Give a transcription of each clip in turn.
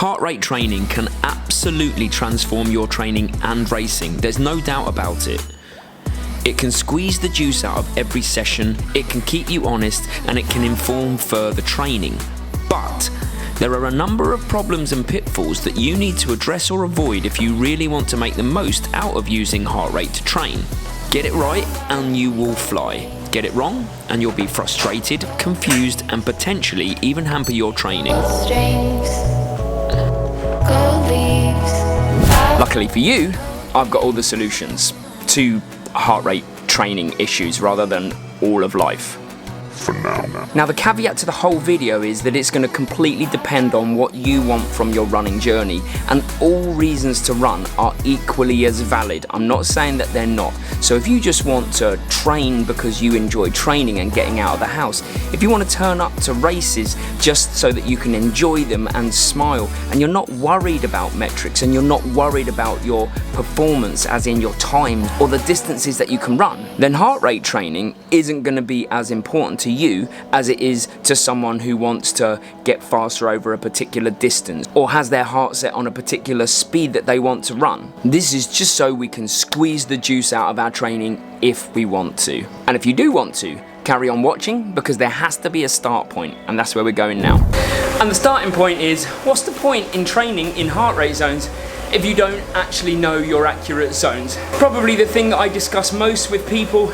Heart rate training can absolutely transform your training and racing. There's no doubt about it. It can squeeze the juice out of every session, it can keep you honest, and it can inform further training. But there are a number of problems and pitfalls that you need to address or avoid if you really want to make the most out of using heart rate to train. Get it right and you will fly. Get it wrong and you'll be frustrated, confused, and potentially even hamper your training. Luckily for you, I've got all the solutions to heart rate training issues rather than all of life. For now. Now the caveat to the whole video is that it's going to completely depend on what you want from your running journey, and all reasons to run are equally as valid. I'm not saying that they're not. So if you just want to train because you enjoy training and getting out of the house, if you want to turn up to races just so that you can enjoy them and smile, and you're not worried about metrics and you're not worried about your performance as in your time or the distances that you can run, then heart rate training isn't going to be as important to you as it is to someone who wants to get faster over a particular distance or has their heart set on a particular speed that they want to run. This is just so we can squeeze the juice out of our training if we want to. And if you do want to, carry on watching, because there has to be a start point, and that's where we're going now. And the starting point is, what's the point in training in heart rate zones if you don't actually know your accurate zones? Probably the thing that I discuss most with people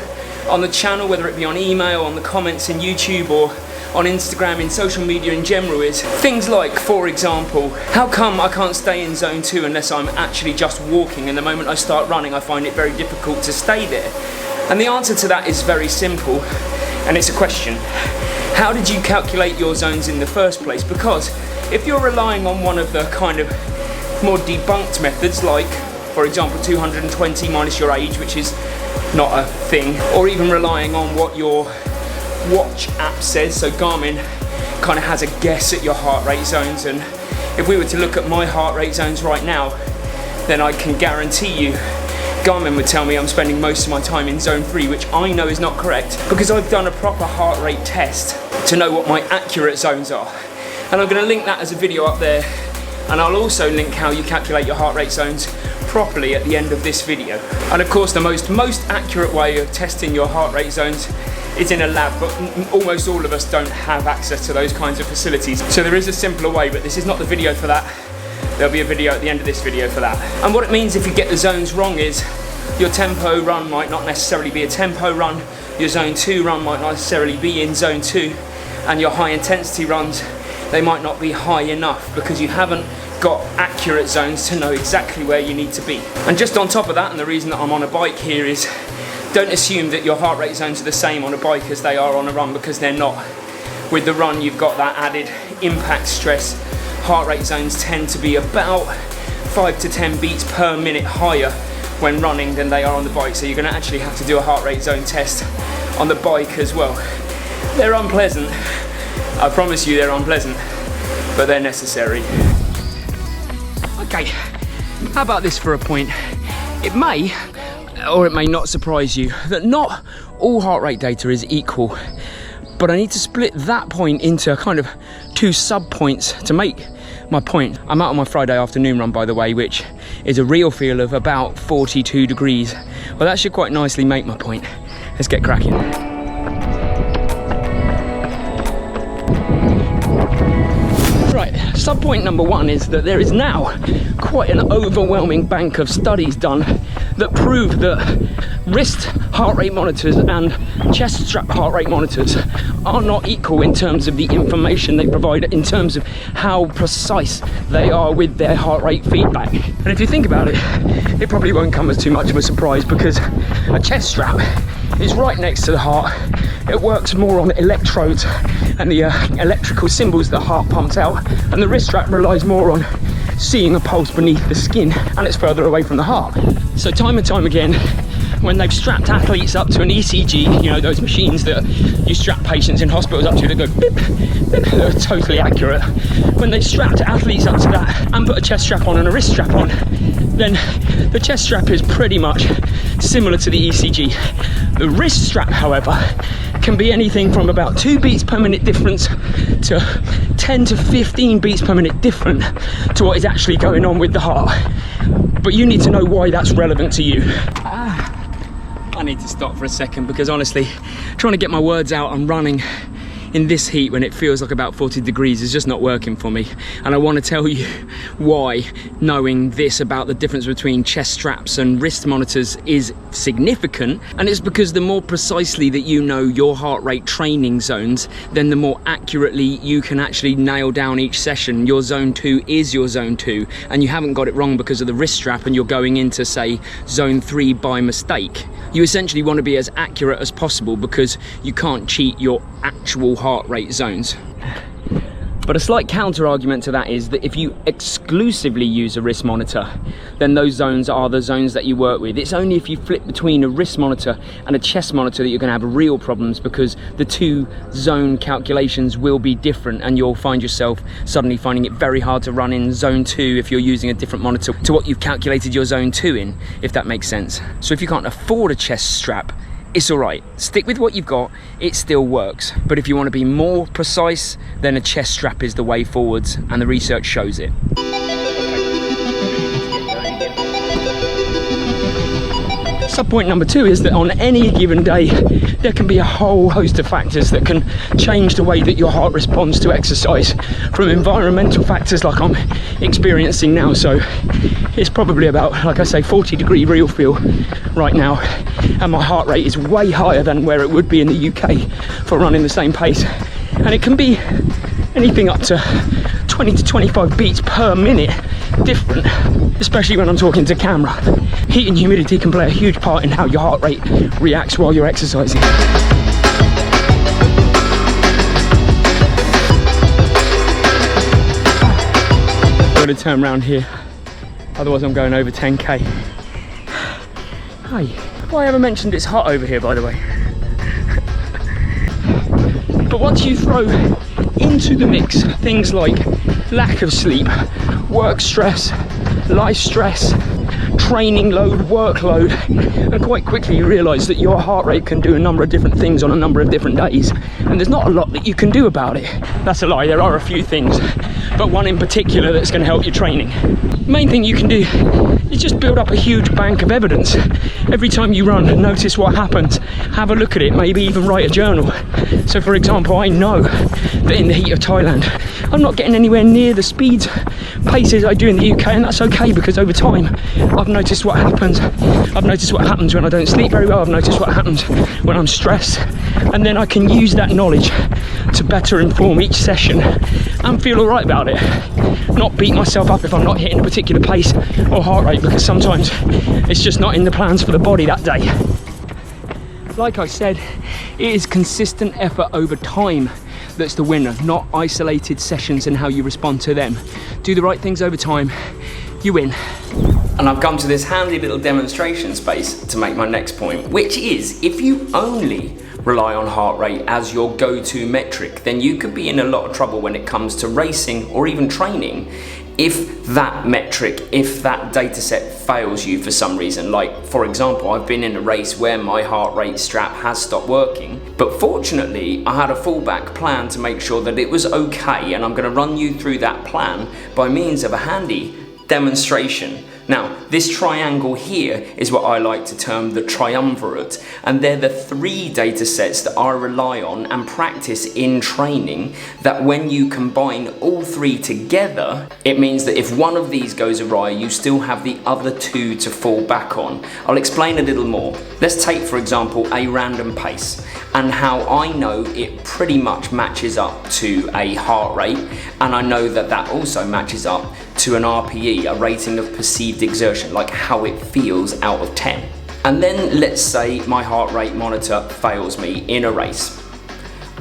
on the channel, whether it be on email, on the comments in YouTube, or on Instagram, in social media in general, is things like, for example, how come I can't stay in zone 2 unless I'm actually just walking, and the moment I start running I find it very difficult to stay there? And the answer to that is very simple, and it's a question. How did you calculate your zones in the first place? Because if you're relying on one of the kind of more debunked methods, like for example 220 minus your age, which is not a thing, or even relying on what your watch app says, so Garmin kind of has a guess at your heart rate zones, and if we were to look at my heart rate zones right now, then I can guarantee you Garmin would tell me I'm spending most of my time in zone 3, which I know is not correct, because I've done a proper heart rate test to know what my accurate zones are. And I'm going to link that as a video up there, and I'll also link how you calculate your heart rate zones properly at the end of this video. And of course the most accurate way of testing your heart rate zones is in a lab, but almost all of us don't have access to those kinds of facilities. So there is a simpler way, but this is not the video for that. There'll be a video at the end of this video for that. And what it means if you get the zones wrong is your tempo run might not necessarily be a tempo run, your zone 2 run might not necessarily be in zone 2, and your high intensity runs, they might not be high enough because you haven't got accurate zones to know exactly where you need to be. And just on top of that, and the reason that I'm on a bike here is, don't assume that your heart rate zones are the same on a bike as they are on a run, because they're not. With the run you've got that added impact stress. Heart rate zones tend to be about 5 to 10 beats per minute higher when running than they are on the bike, so you're going to actually have to do a heart rate zone test on the bike as well. They're unpleasant, I promise you they're unpleasant, but they're necessary. Okay, how about this for a point? It may, or it may not surprise you, that not all heart rate data is equal, but I need to split that point into kind of 2 sub-points to make my point. I'm out on my Friday afternoon run, by the way, which is a real feel of about 42 degrees. Well, that should quite nicely make my point. Let's get cracking. Right, sub-point number 1 is that there is now quite an overwhelming bank of studies done that prove that wrist heart rate monitors and chest strap heart rate monitors are not equal in terms of the information they provide, in terms of how precise they are with their heart rate feedback. And if you think about it, it probably won't come as too much of a surprise, because a chest strap is right next to the heart. It works more on electrodes and the electrical symbols the heart pumps out, and the wrist strap relies more on seeing a pulse beneath the skin, and it's further away from the heart. So time and time again, when they've strapped athletes up to an ECG, you know, those machines that you strap patients in hospitals up to that go beep, beep, they're totally accurate. When they strapped athletes up to that and put a chest strap on and a wrist strap on, then the chest strap is pretty much similar to the ECG. The wrist strap, however, can be anything from about 2 beats per minute difference to 10 to 15 beats per minute different to what is actually going on with the heart. But you need to know why that's relevant to you. I need to stop for a second because honestly, trying to get my words out on running in this heat when it feels like about 40 degrees is just not working for me. And I want to tell you why knowing this about the difference between chest straps and wrist monitors is significant. And it's because the more precisely that you know your heart rate training zones, then the more accurately you can actually nail down each session. Your zone 2 is your zone 2, and you haven't got it wrong because of the wrist strap and you're going into, say, zone 3 by mistake. You essentially want to be as accurate as possible because you can't cheat your actual heart rate zones. But a slight counter argument to that is that if you exclusively use a wrist monitor, then those zones are the zones that you work with. It's only if you flip between a wrist monitor and a chest monitor that you're going to have real problems, because the 2 zone calculations will be different and you'll find yourself suddenly finding it very hard to run in zone 2 if you're using a different monitor to what you've calculated your zone 2 in, if that makes sense. So if you can't afford a chest strap, it's all right, stick with what you've got, it still works. But if you want to be more precise, then a chest strap is the way forwards, and the research shows it. Subpoint number 2 is that on any given day, there can be a whole host of factors that can change the way that your heart responds to exercise, from environmental factors like I'm experiencing now. So it's probably about, like I say, 40-degree real feel right now, and my heart rate is way higher than where it would be in the UK for running the same pace. And it can be anything up to 20 to 25 beats per minute different, especially when I'm talking to camera. Heat and humidity can play a huge part in how your heart rate reacts while you're exercising. I'm going to turn around here, otherwise I'm going over 10k. Hi. Well, I haven't mentioned it's hot over here, by the way. But once you throw into the mix things like lack of sleep, work stress, life stress, training load, workload, and quite quickly you realise that your heart rate can do a number of different things on a number of different days, and there's not a lot that you can do about it. That's a lie, there are a few things, but one in particular that's going to help your training. The main thing you can do is just build up a huge bank of evidence. Every time you run, notice what happens, have a look at it, maybe even write a journal. So for example, I know that in the heat of Thailand, I'm not getting anywhere near the speeds, paces I do in the UK, and that's okay because over time, I've noticed what happens. I've noticed what happens when I don't sleep very well, I've noticed what happens when I'm stressed, and then I can use that knowledge to better inform each session and feel alright about it. Not beat myself up if I'm not hitting a particular pace or heart rate, because sometimes it's just not in the plans for the body that day. Like I said, it is consistent effort over time that's the winner, not isolated sessions and how you respond to them. Do the right things over time, you win. And I've come to this handy little demonstration space to make my next point, which is if you only rely on heart rate as your go-to metric, then you could be in a lot of trouble when it comes to racing or even training if that metric, if that data set fails you for some reason. Like, for example, I've been in a race where my heart rate strap has stopped working, but fortunately I had a fallback plan to make sure that it was okay, and I'm going to run you through that plan by means of a handy demonstration. Now, this triangle here is what I like to term the triumvirate, and they're the 3 data sets that I rely on and practice in training, that when you combine all 3 together, it means that if one of these goes awry, you still have the other 2 to fall back on. I'll explain a little more. Let's take, for example, a random pace, and how I know it pretty much matches up to a heart rate, and I know that that also matches up to an RPE, a rating of perceived exertion, like how it feels out of 10. And then let's say my heart rate monitor fails me in a race.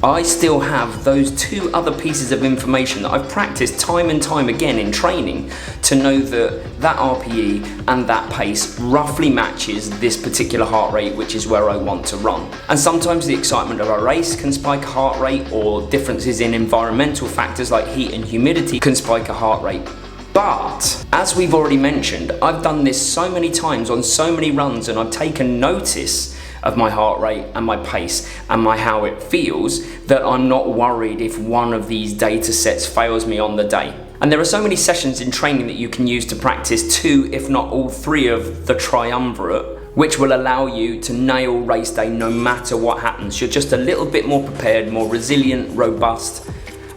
I still have those two other pieces of information that I've practiced time and time again in training to know that that RPE and that pace roughly matches this particular heart rate, which is where I want to run. And sometimes the excitement of a race can spike a heart rate, or differences in environmental factors like heat and humidity can spike a heart rate. But, as we've already mentioned, I've done this so many times on so many runs, and I've taken notice of my heart rate and my pace and how it feels, that I'm not worried if one of these data sets fails me on the day. And there are so many sessions in training that you can use to practice 2, if not all 3 of the triumvirate, which will allow you to nail race day no matter what happens. You're just a little bit more prepared, more resilient, robust,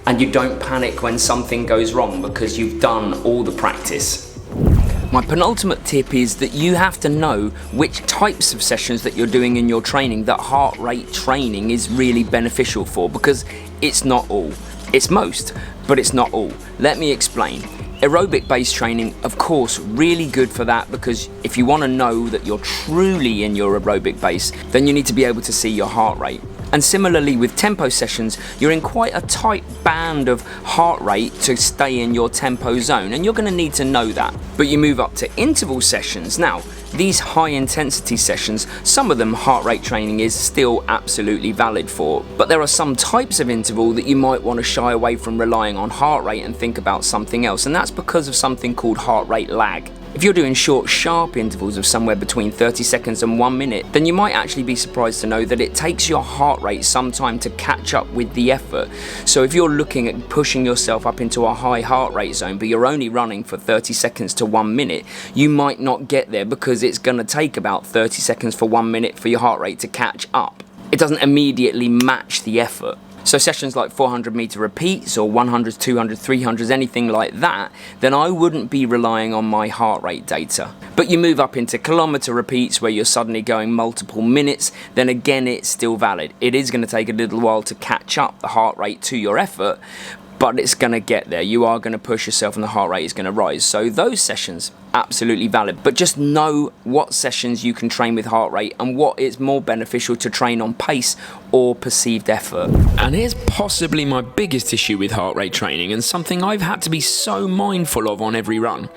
and you don't panic when something goes wrong because you've done all the practice. My penultimate tip is that you have to know which types of sessions that you're doing in your training that heart rate training is really beneficial for, because it's not all. It's most, but it's not all. Let me explain. Aerobic based training, of course, really good for that, because if you want to know that you're truly in your aerobic base, then you need to be able to see your heart rate. And similarly with tempo sessions, you're in quite a tight band of heart rate to stay in your tempo zone, and you're going to need to know that. But you move up to interval sessions. Now, these high intensity sessions, some of them heart rate training is still absolutely valid for, but there are some types of interval that you might want to shy away from relying on heart rate and think about something else, and that's because of something called heart rate lag. If you're doing short, sharp intervals of somewhere between 30 seconds and 1 minute, then you might actually be surprised to know that it takes your heart rate some time to catch up with the effort. So if you're looking at pushing yourself up into a high heart rate zone, but you're only running for 30 seconds to 1 minute, you might not get there because it's going to take about 30 seconds for 1 minute for your heart rate to catch up. It doesn't immediately match the effort. So sessions like 400 meter repeats or 100s, 200s, 300s, anything like that, then I wouldn't be relying on my heart rate data. But you move up into kilometer repeats where you're suddenly going multiple minutes, then again it's still valid. It is going to take a little while to catch up the heart rate to your effort, but it's going to get there. You are going to push yourself and the heart rate is going to rise. So those sessions, absolutely valid. But just know what sessions you can train with heart rate and what is more beneficial to train on pace or perceived effort. And here's possibly my biggest issue with heart rate training, and something I've had to be so mindful of on every run.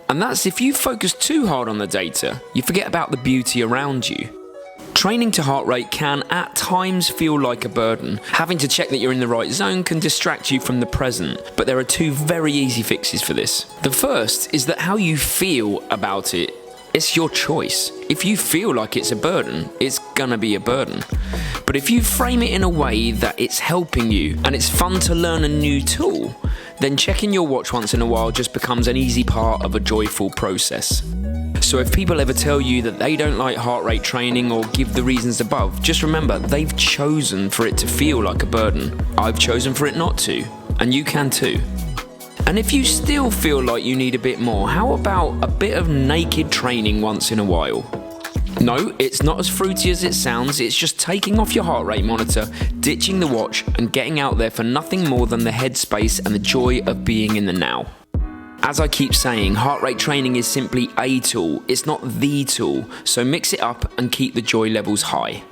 And that's if you focus too hard on the data, you forget about the beauty around you. Training to heart rate can at times feel like a burden. Having to check that you're in the right zone can distract you from the present, but there are 2 very easy fixes for this. The first is that how you feel about it, it's your choice. If you feel like it's a burden, it's gonna be a burden. But if you frame it in a way that it's helping you and it's fun to learn a new tool, then checking your watch once in a while just becomes an easy part of a joyful process. So if people ever tell you that they don't like heart rate training or give the reasons above, just remember they've chosen for it to feel like a burden. I've chosen for it not to, and you can too. And if you still feel like you need a bit more, how about a bit of naked training once in a while? No, it's not as fruity as it sounds. It's just taking off your heart rate monitor, ditching the watch, and getting out there for nothing more than the headspace and the joy of being in the now. As I keep saying, heart rate training is simply a tool, it's not the tool, so mix it up and keep the joy levels high.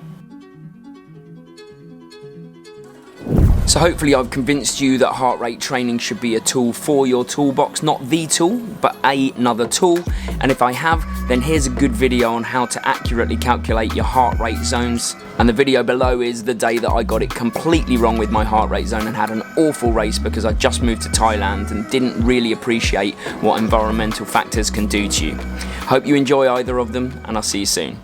So hopefully I've convinced you that heart rate training should be a tool for your toolbox, not the tool, but another tool. And if I have, then here's a good video on how to accurately calculate your heart rate zones. And the video below is the day that I got it completely wrong with my heart rate zone and had an awful race because I just moved to Thailand and didn't really appreciate what environmental factors can do to you. Hope you enjoy either of them, and I'll see you soon.